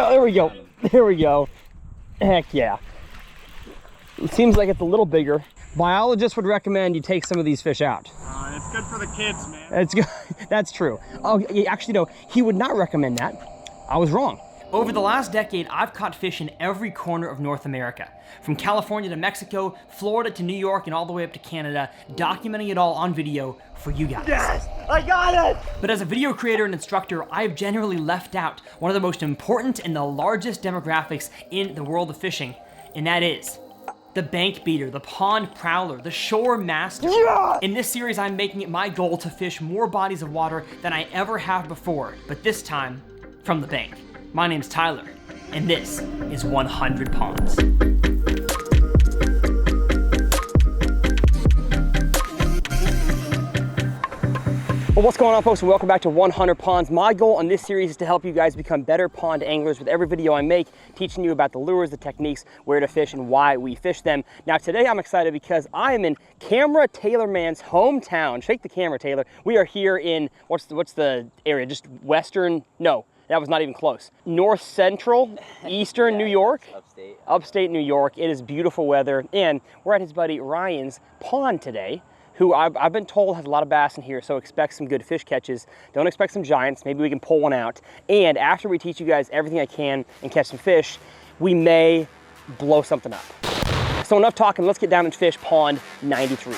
Oh, there we go. There we go. Heck yeah. It seems like it's a little bigger. Biologists would recommend you take some of these fish out. It's good for the kids, man. It's good. That's true. Oh, actually, no, he would not recommend that. I was wrong. Over the last decade, I've caught fish in every corner of North America. From California to Mexico, Florida to New York, and all the way up to Canada, documenting it all on video for you guys. Yes, I got it! But as a video creator and instructor, I have generally left out one of the most important and the largest demographics in the world of fishing, and that is the bank beater, the pond prowler, the shore master. Yeah! In this series, I'm making it my goal to fish more bodies of water than I ever have before, but this time, from the bank. My name's Tyler, and this is 100 Ponds. Well, what's going on, folks, and welcome back to 100 Ponds. My goal on this series is to help you guys become better pond anglers with every video I make, teaching you about the lures, the techniques, where to fish, and why we fish them. Now, today I'm excited because I am in Camera Taylor Man's hometown. Shake the camera, Taylor. We are here in, what's the area? Just western, no. That was not even close. North Central, Eastern New York. Upstate New York. It is beautiful weather. And we're at his buddy Ryan's pond today, who I've been told has a lot of bass in here, so expect some good fish catches. Don't expect some giants. Maybe we can pull one out. And after we teach you guys everything I can and catch some fish, we may blow something up. So enough talking, let's get down and fish pond 93.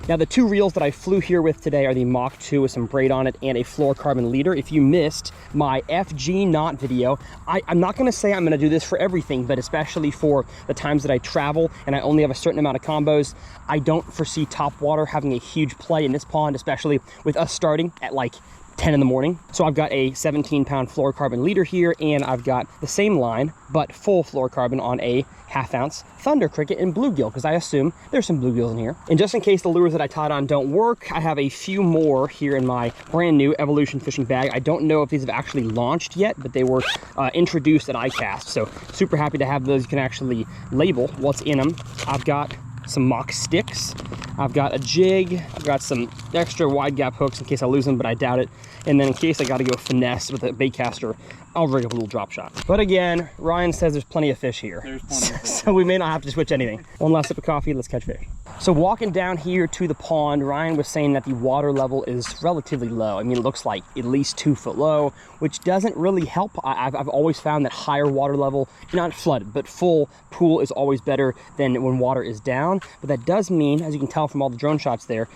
Now, the two reels that I flew here with today are the Mach 2 with some braid on it and a fluorocarbon leader. If you missed my FG knot video, I'm not gonna say I'm gonna do this for everything, but especially for the times that I travel and I only have a certain amount of combos, I don't foresee top water having a huge play in this pond, especially with us starting at like 10 in the morning. So I've got a 17-pound fluorocarbon leader here, and I've got the same line, but full fluorocarbon on a half-ounce thunder cricket and bluegill, because I assume there's some bluegills in here. And just in case the lures that I tied on don't work, I have a few more here in my brand new Evolution fishing bag. I don't know if these have actually launched yet, but they were introduced at ICAST. So super happy to have those. You can actually label what's in them. I've got some Mach sticks. I've got a jig. I've got some extra wide gap hooks in case I lose them, but I doubt it. And then in case I got to go finesse with a bait caster, I'll rig up a little drop shot. But again, Ryan says there's plenty of fish here. There's plenty of fish. So we may not have to switch anything. One last sip of coffee, let's catch fish. So walking down here to the pond, Ryan was saying that the water level is relatively low. I mean, it looks like at least 2 foot low, which doesn't really help. I've always found that higher water level, not flooded, but full pool is always better than when water is down. But that does mean, as you can tell from all the drone shots there,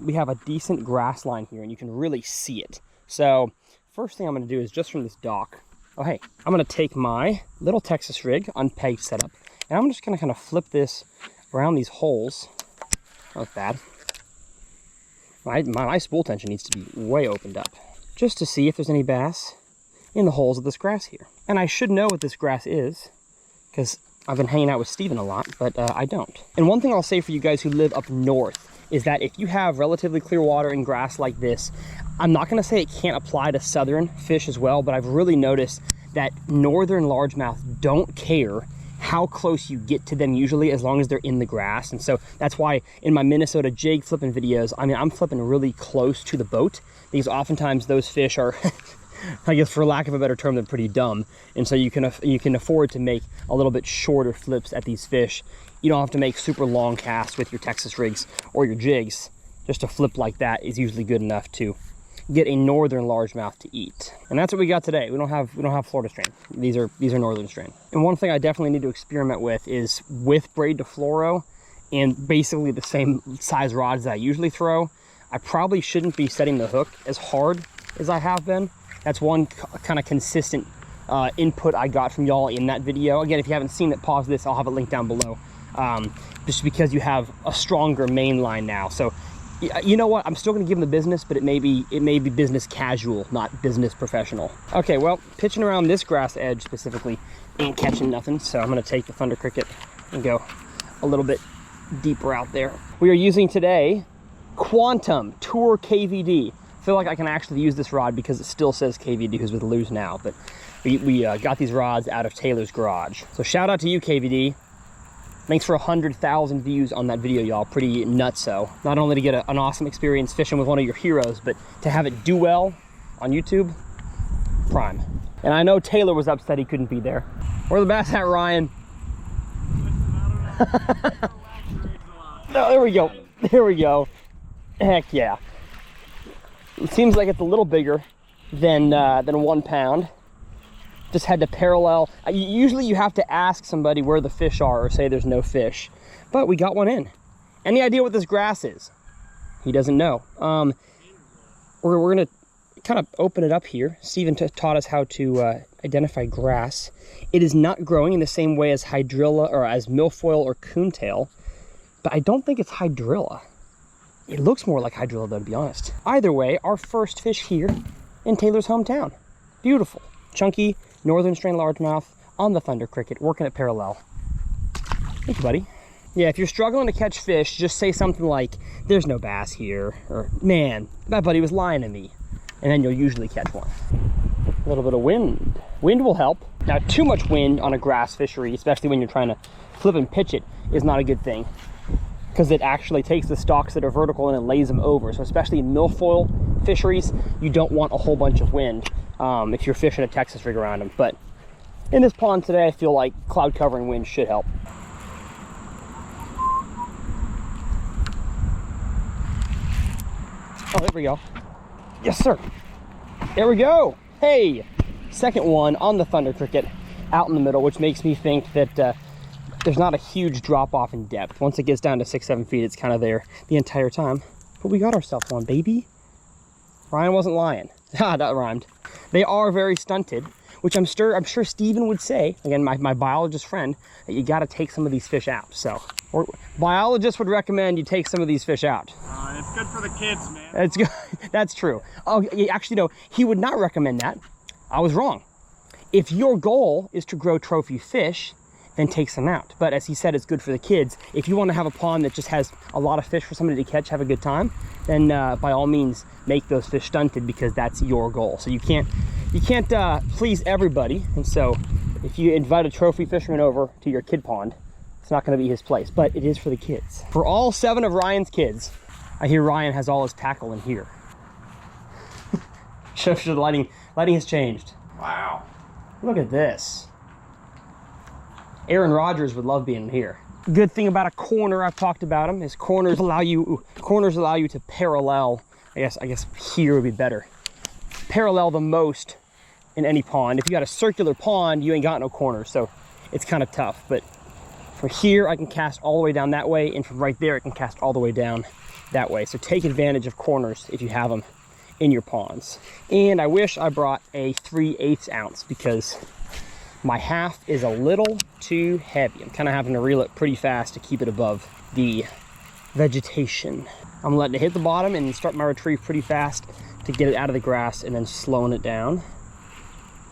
we have a decent grass line here and you can really see it. So first thing I'm gonna do is just from this dock, oh hey, I'm gonna take my little Texas rig on peg setup, and I'm just gonna kind of flip this around these holes. Not bad. My spool tension needs to be way opened up, just to see if there's any bass in the holes of this grass here. And I should know what this grass is, because I've been hanging out with Steven a lot, but I don't. And one thing I'll say for you guys who live up north is that if you have relatively clear water and grass like this, I'm not gonna say it can't apply to southern fish as well, but I've really noticed that northern largemouth don't care how close you get to them usually, as long as they're in the grass. And so that's why in my Minnesota jig flipping videos, I mean, I'm flipping really close to the boat, because oftentimes those fish are, I guess for lack of a better term, they're pretty dumb. And so you can afford to make a little bit shorter flips at these fish. You don't have to make super long casts with your Texas rigs or your jigs. Just a flip like that is usually good enough to get a northern largemouth to eat. And that's what we got today. We don't have Florida strain. These are northern strain. And one thing I definitely need to experiment with is with braid to fluoro and basically the same size rods that I usually throw. I probably shouldn't be setting the hook as hard as I have been. That's one kind of consistent input I got from y'all in that video. Again, if you haven't seen it, pause this. I'll have a link down below. Just because you have a stronger main line now. So you know what, I'm still gonna give them the business, but it may be business casual, not business professional. Okay, well, pitching around this grass edge specifically ain't catching nothing, so I'm gonna take the Thunder Cricket and go a little bit deeper out there. We are using today Quantum Tour KVD. I feel like I can actually use this rod because it still says KVD, who's with Lose now, but we got these rods out of Taylor's garage. So shout out to you, KVD. Thanks for 100,000 views on that video, y'all. Pretty nutso. Not only to get an awesome experience fishing with one of your heroes, but to have it do well on YouTube, prime. And I know Taylor was upset he couldn't be there. Where the bass at, Ryan? No, there we go. There we go. Heck yeah. It seems like it's a little bigger than 1 pound. Just had to parallel. Usually you have to ask somebody where the fish are or say there's no fish, but we got one in. Any idea what this grass is? He doesn't know. We're gonna kind of open it up here. Steven taught us how to identify grass. It is not growing in the same way as hydrilla or as milfoil or coontail, but I don't think it's hydrilla. It looks more like hydrilla though, to be honest. Either way, our first fish here in Taylor's hometown. Beautiful. Chunky northern strain largemouth on the Thunder Cricket, working at parallel. Thank you, buddy. Yeah, if you're struggling to catch fish, just say something like, there's no bass here, or man, that buddy was lying to me. And then you'll usually catch one. A little bit of wind. Wind will help. Now, too much wind on a grass fishery, especially when you're trying to flip and pitch it, is not a good thing, because it actually takes the stalks that are vertical and it lays them over. So especially in milfoil fisheries, you don't want a whole bunch of wind if you're fishing a Texas rig around them. But in this pond today, I feel like cloud cover and wind should help. Oh, there we go. Yes, sir. There we go. Hey, second one on the Thunder Cricket out in the middle, which makes me think that there's not a huge drop off in depth. Once it gets down to 6-7 feet, it's kind of there the entire time. But we got ourselves one, baby. Ryan wasn't lying. Ah, that rhymed. They are very stunted, which I'm sure Steven would say, again, my biologist friend, that you got to take some of these fish out. So, biologists would recommend you take some of these fish out. It's good for the kids, man. It's good. That's true. Oh, actually, no, he would not recommend that. I was wrong. If your goal is to grow trophy fish, then take some out. But as he said, it's good for the kids. If you want to have a pond that just has a lot of fish for somebody to catch, have a good time, then by all means make those fish stunted, because that's your goal. So you can't please everybody. And so if you invite a trophy fisherman over to your kid pond, it's not going to be his place, but it is for the kids. For all 7 of Ryan's kids, I hear Ryan has all his tackle in here. The lighting has changed. Wow. Look at this. Aaron Rodgers would love being here. Good thing about a corner, I've talked about them, is corners allow you to parallel. I guess here would be better. Parallel the most in any pond. If you got a circular pond, you ain't got no corners, so it's kind of tough. But from here, I can cast all the way down that way, and from right there, I can cast all the way down that way. So take advantage of corners if you have them in your ponds. And I wish I brought a 3/8 ounce, because my half is a little too heavy. I'm kind of having to reel it pretty fast to keep it above the vegetation. I'm letting it hit the bottom and start my retrieve pretty fast to get it out of the grass, and then slowing it down.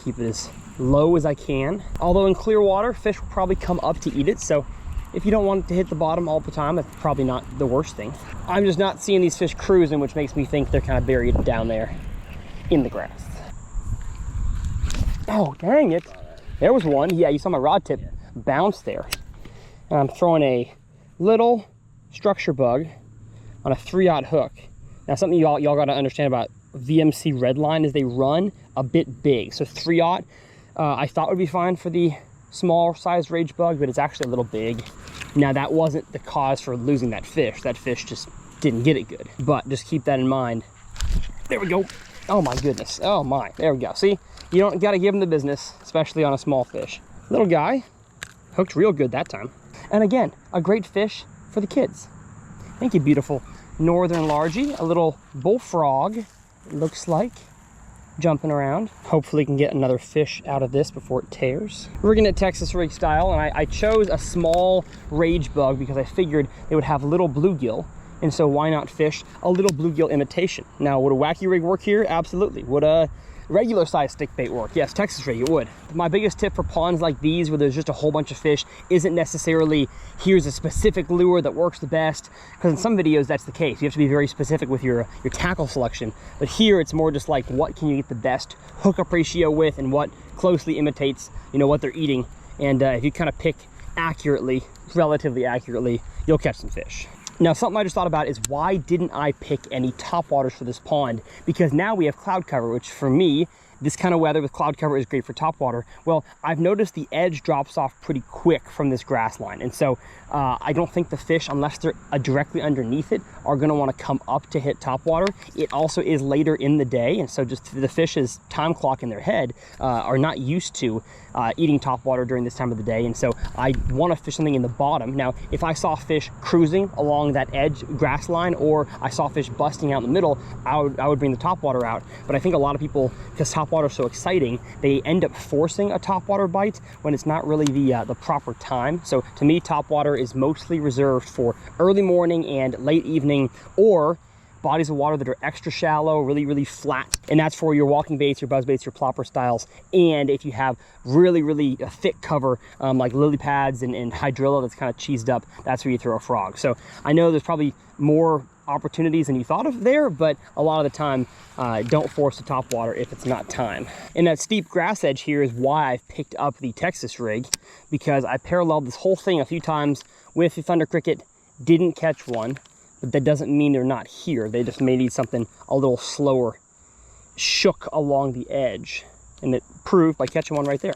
Keep it as low as I can. Although in clear water, fish will probably come up to eat it, so if you don't want it to hit the bottom all the time, that's probably not the worst thing. I'm just not seeing these fish cruising, which makes me think they're kind of buried down there in the grass. Oh, dang it. There was one. Yeah, you saw my rod tip bounce there. And I'm throwing a little structure bug on a 3/0 hook. Now, something y'all got to understand about VMC Redline is they run a bit big. So 3/0, I thought would be fine for the small size rage bug, but it's actually a little big. Now, that wasn't the cause for losing that fish. That fish just didn't get it good. But just keep that in mind. There we go. Oh my goodness. Oh my. There we go. See? You don't got to give them the business, especially on a small fish. Little guy, hooked real good that time. And again, a great fish for the kids. Thank you, beautiful northern largie. A little bullfrog, it looks like, jumping around. Hopefully can get another fish out of this before it tears. Rigging it Texas rig style, and I chose a small rage bug because I figured they would have little bluegill. And so why not fish a little bluegill imitation? Now, would a wacky rig work here? Absolutely. Would a regular size stick bait work? Yes, Texas rig, it would. My biggest tip for ponds like these where there's just a whole bunch of fish isn't necessarily here's a specific lure that works the best, because in some videos that's the case. You have to be very specific with your tackle selection. But here it's more just like what can you get the best hookup ratio with and what closely imitates, you know, what they're eating. And if you kind of pick accurately, relatively accurately, you'll catch some fish. Now, something I just thought about is why didn't I pick any topwaters for this pond? Because now we have cloud cover, which for me, this kind of weather with cloud cover is great for topwater. Well, I've noticed the edge drops off pretty quick from this grass line. And so I don't think the fish, unless they're directly underneath it, are gonna wanna come up to hit topwater. It also is later in the day. And so just the fish's time clock in their head are not used to eating topwater during this time of the day. And so I wanna fish something in the bottom. Now, if I saw fish cruising along that edge grass line, or I saw fish busting out in the middle, I would bring the topwater out. But I think a lot of people, because topwater is so exciting, they end up forcing a topwater bite when it's not really the proper time. So to me, topwater is mostly reserved for early morning and late evening, or bodies of water that are extra shallow, really flat. And that's for your walking baits, your buzz baits, your plopper styles. And if you have really thick cover, like lily pads and hydrilla that's kind of cheesed up, that's where you throw a frog. So I know there's probably more opportunities than you thought of there, but a lot of the time, don't force the topwater if it's not time. And that steep grass edge here is why I've picked up the Texas rig, because I paralleled this whole thing a few times with the Thunder Cricket, didn't catch one, but that doesn't mean they're not here. They just may need something a little slower, shook along the edge. And it proved by catching one right there.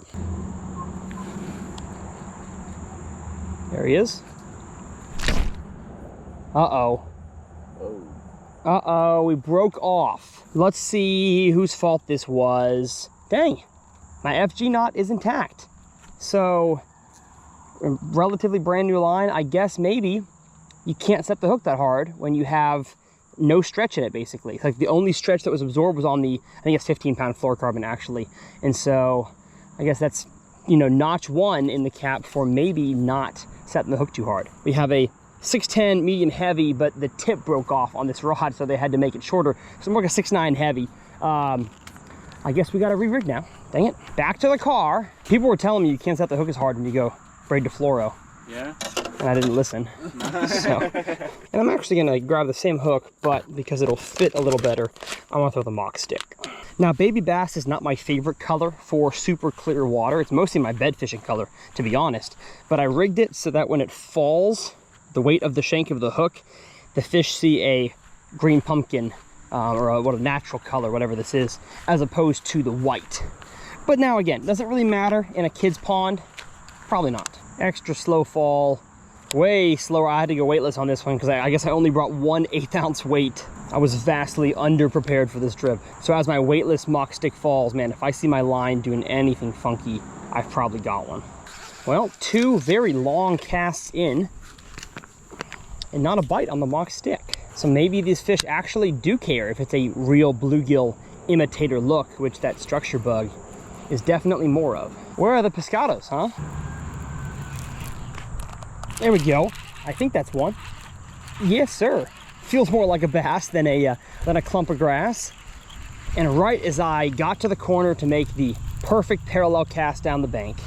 There he is. Uh-oh. Uh-oh, we broke off. Let's see whose fault this was. Dang, my FG knot is intact. So, relatively brand new line. I guess maybe you can't set the hook that hard when you have no stretch in it, basically. Like the only stretch that was absorbed was on the, I think it's 15-pound fluorocarbon actually. And so I guess that's, you know, notch one in the cap for maybe not setting the hook too hard. We have a 610 medium heavy, but the tip broke off on this rod, so they had to make it shorter. So I'm like a 6'9" heavy. I guess we got to re-rig now. Dang it. Back to the car. People were telling me you can't set the hook as hard when you go braid to fluoro. Yeah? And I didn't listen. So, and I'm actually gonna grab the same hook, but because it'll fit a little better, I want to throw the Mach stick. Now, baby bass is not my favorite color for super clear water. It's mostly my bed fishing color, to be honest. But I rigged it so that when it falls, the weight of the shank of the hook, the fish see a green pumpkin or a natural color, whatever this is, as opposed to the white. But now again, does it really matter in a kid's pond? Probably not. Extra slow fall, way slower. I had to go weightless on this one because I guess I only brought 1/8 ounce weight. I was vastly underprepared for this trip. So as my weightless Mach stick falls, man, if I see my line doing anything funky, I've probably got one. Well, 2 very long casts in and not a bite on the Mach stick. So maybe these fish actually do care if it's a real bluegill imitator look, which that structure bug is definitely more of. Where are the pescados, huh? There we go. I think that's one. Yes, sir. Feels more like a bass than a clump of grass. And right as I got to the corner to make the perfect parallel cast down the bank,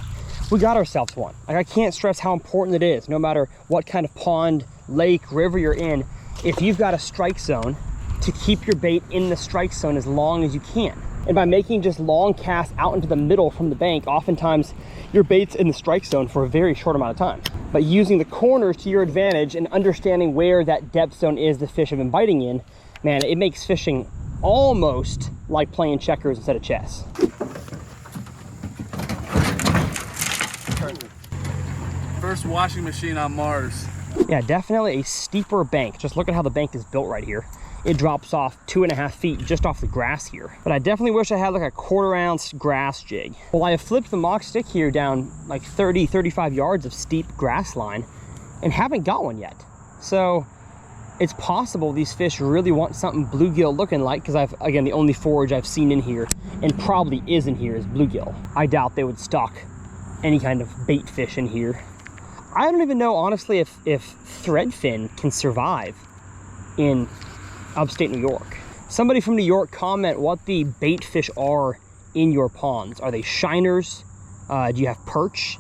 we got ourselves one. Like, I can't stress how important it is, no matter what kind of pond, lake, river you're in, if you've got a strike zone, to keep your bait in the strike zone as long as you can. And by making just long casts out into the middle from the bank, oftentimes your bait's in the strike zone for a very short amount of time. But using the corners to your advantage and understanding where that depth zone is the fish have been biting in, man, it makes fishing almost like playing checkers instead of chess. First washing machine on Mars. Yeah, definitely a steeper bank. Just look at how the bank is built right here. It drops off 2.5 feet just off the grass here. But I definitely wish I had like a 1/4 ounce grass jig. Well, I have flipped the Mach stick here down like 30, 35 yards of steep grass line and haven't got one yet. So it's possible these fish really want something bluegill looking like, because again, the only forage I've seen in here and probably is in here is bluegill. I doubt they would stock any kind of bait fish in here. I don't even know, honestly, if threadfin can survive in upstate New York. Somebody from New York comment what the bait fish are in your ponds. Are they shiners? Do you have perch?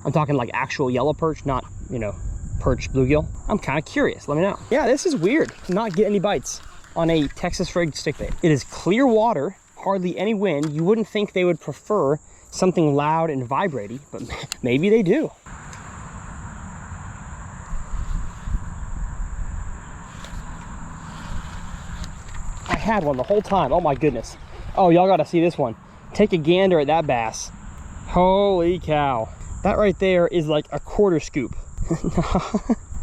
I'm talking like actual yellow perch, not, you know, perch bluegill. I'm kind of curious. Let me know. Yeah, this is weird. Not get any bites on a Texas rigged stick bait. It is clear water, hardly any wind. You wouldn't think they would prefer something loud and vibrating, but maybe they do. had one the whole time. Oh my goodness. Oh, y'all gotta see this one. Take a gander at that bass. Holy cow. That right there is like a quarter scoop.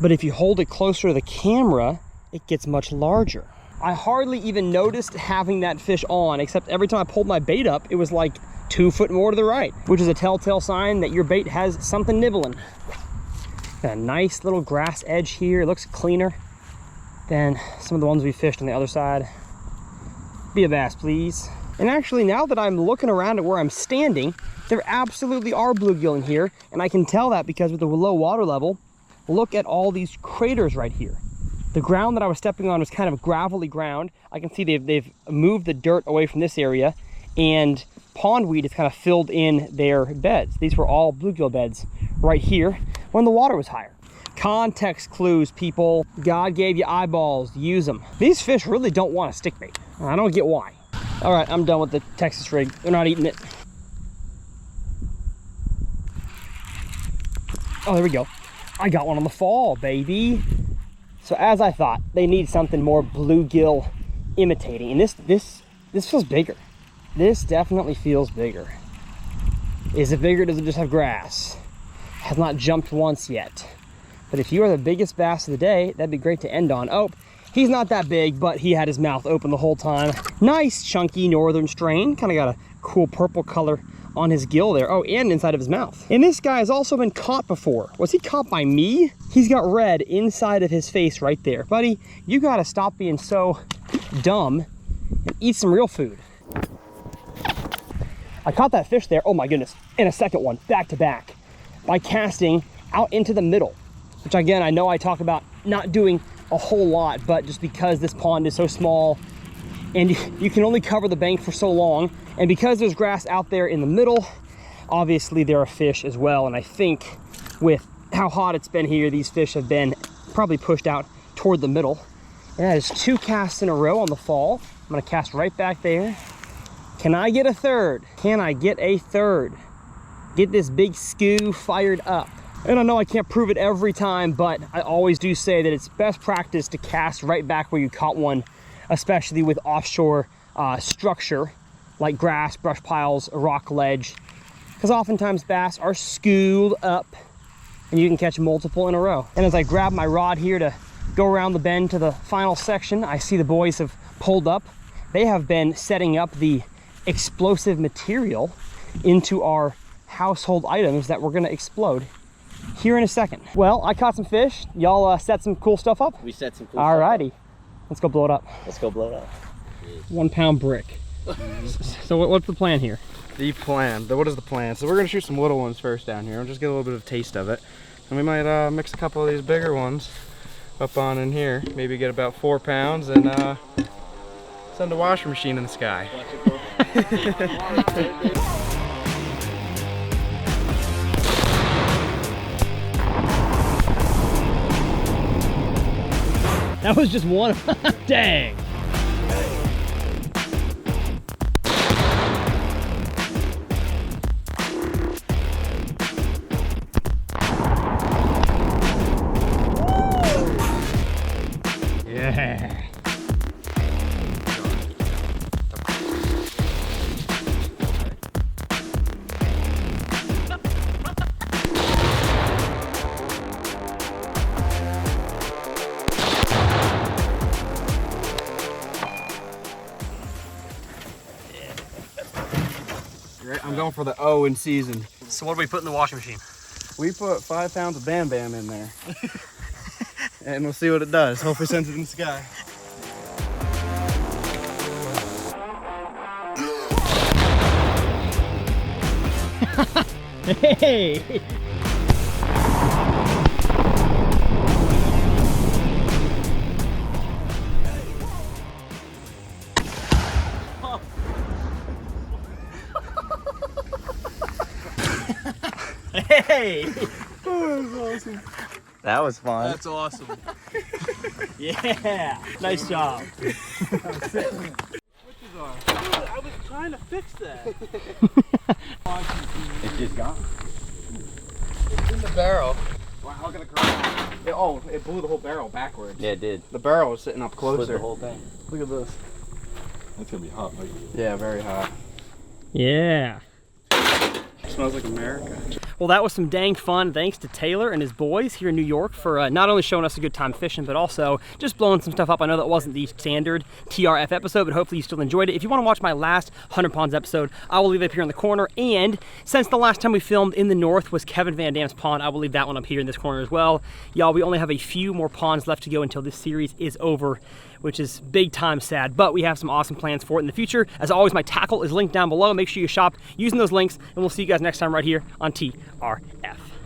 But if you hold it closer to the camera, it gets much larger. I hardly even noticed having that fish on, except every time I pulled my bait up, it was like 2 foot more to the right, which is a telltale sign that your bait has something nibbling. Got a nice little grass edge here. It looks cleaner than some of the ones we fished on the other side. Be a bass, please. And actually, now that I'm looking around at where I'm standing, there absolutely are bluegill in here, and I can tell that because with the low water level, look at all these craters right here. The ground that I was stepping on was kind of gravelly ground. I can see they've moved the dirt away from this area, and pondweed has kind of filled in their beds. These were all bluegill beds right here when the water was higher. Context clues, people. God gave you eyeballs, use them. These fish really don't want a stick bait. I don't get why. All right, I'm done with the Texas rig. They're not eating it. Oh, there we go. I got one on the fall, baby. So as I thought, they need something more bluegill imitating. And this feels bigger. This definitely feels bigger. Is it bigger? Does it just have grass? Has not jumped once yet. But if you are the biggest bass of the day, that'd be great to end on. Oh, he's not that big, but he had his mouth open the whole time. Nice chunky northern strain. Kind of got a cool purple color on his gill there. Oh, and inside of his mouth. And this guy has also been caught before. Was he caught by me? He's got red inside of his face right there. Buddy, you gotta stop being so dumb and eat some real food. I caught that fish there, oh my goodness, and a second one, back to back, by casting out into the middle, which again, I know I talk about not doing a whole lot, but just because this pond is so small and you can only cover the bank for so long, and because there's grass out there in the middle, obviously there are fish as well. And I think with how hot it's been here, these fish have been probably pushed out toward the middle. And that is 2 casts in a row on the fall. I'm gonna cast right back there. Can I get a third? Can I get a third? Get this big skoo fired up. And I know I can't prove it every time, but I always do say that it's best practice to cast right back where you caught one, especially with offshore structure like grass, brush piles, a rock ledge, because oftentimes bass are schooled up and you can catch multiple in a row. And as I grab my rod here to go around the bend to the final section, I see the boys have pulled up. They have been setting up the explosive material into our household items that we're gonna explode here in a second. Well, I caught some fish. Y'all set some cool stuff up? We set some cool stuff up. Alrighty, let's go blow it up. Let's go blow it up. 1 pound brick. So what's the plan here? The plan. What is the plan? So we're gonna shoot some little ones first down here and just get a little bit of a taste of it. And we might mix a couple of these bigger ones up on in here. Maybe get about 4 pounds and send a washing machine in the sky. That was just one. Dang. Yeah. I'm going for the O in season. So what do we put in the washing machine? We put 5 pounds of Bam Bam in there. And we'll see what it does. Hopefully sends it in the sky. Hey! Hey! Oh, that was awesome. That was fun. That's awesome. Yeah! Nice job. I was trying to fix that. It's just gone. It's in the barrel. Wow, how can it it blew the whole barrel backwards. Yeah, it did. The barrel was sitting up Split closer. the whole thing. Look at this. That's gonna be hot, Mike. Yeah, very hot. Yeah. Smells like America. Well, that was some dang fun. Thanks to Taylor and his boys here in New York for not only showing us a good time fishing, but also just blowing some stuff up. I know that wasn't the standard TRF episode, but hopefully you still enjoyed it. If you want to watch my last 100 Ponds episode, I will leave it up here in the corner. And since the last time we filmed in the north was Kevin Van Dam's pond, I will leave that one up here in this corner as well. Y'all, we only have a few more ponds left to go until this series is over, which is big time sad, but we have some awesome plans for it in the future. As always, my tackle is linked down below. Make sure you shop using those links, and we'll see you guys next time right here on TRF.